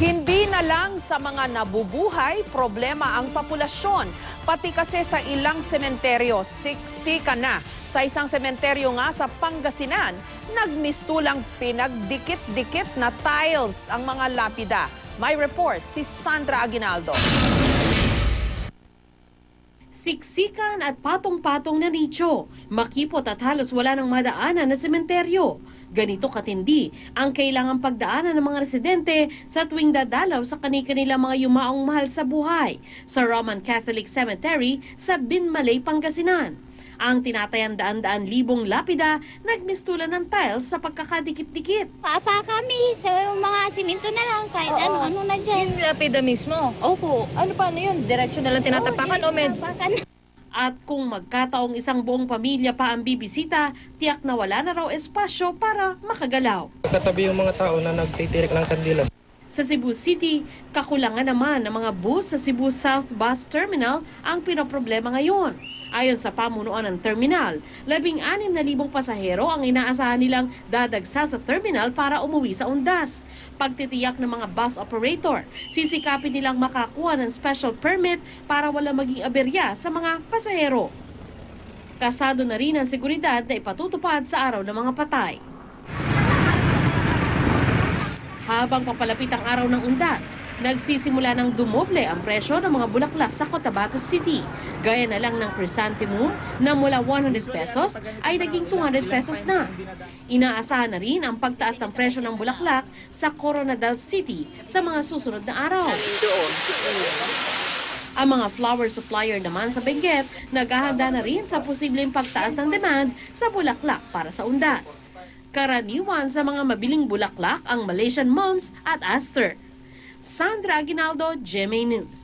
Hindi na lang sa mga nabubuhay, problema ang populasyon. Pati kasi sa ilang sementeryo, siksika na. Sa isang sementeryo nga sa Pangasinan, nagmistulang pinagdikit-dikit na tiles ang mga lapida. May report si Sandra Aguinaldo. Siksikan at patong-patong na nicho, makipot at halos wala nang madaanan na sementeryo. Ganito katindi ang kailangang pagdaanan ng mga residente sa tuwing dadalaw sa kani-kanilang mga yumaong mahal sa buhay sa Roman Catholic Cemetery sa Binmalay, Pangasinan. Ang tinatayang daan-daan libong lapida nagmistulan ng tiles sa pagkakadikit-dikit. Paapa kami sa mga simento na lang, kahit ano na dyan. Yung lapida mismo? Opo. Ano paano yun? Diretso na lang tinatapakan o medyo? Tinatapakan. At kung magkataong isang buong pamilya pa ang bibisita, tiyak na wala na raw espasyo para makagalaw. Katabi yung mga tao na nagtitirik ng kandila. Sa Cebu City, kakulangan naman ng mga bus sa Cebu South Bus Terminal ang pinoproblema ngayon. Ayon sa pamunuan ng terminal, 16,000 pasahero ang inaasahan nilang dadagsa sa terminal para umuwi sa undas. Pagtitiyak ng mga bus operator, sisikapin nilang makakuha ng special permit para wala maging aberya sa mga pasahero. Kasado na rin ang seguridad na ipatutupad sa araw ng mga patay. Habang papalapit ang araw ng undas, nagsisimula ng dumoble ang presyo ng mga bulaklak sa Cotabato City. Gaya na lang ng chrysanthemum na mula 100 pesos ay naging 200 pesos na. Inaasahan na rin ang pagtaas ng presyo ng bulaklak sa Coronadal City sa mga susunod na araw. Ang mga flower supplier naman sa Benguet, naghahanda na rin sa posibleng pagtaas ng demand sa bulaklak para sa undas. Karaniwan sa mga mabiling bulaklak ang Malaysian mums at aster. Sandra Aguinaldo, GMA News.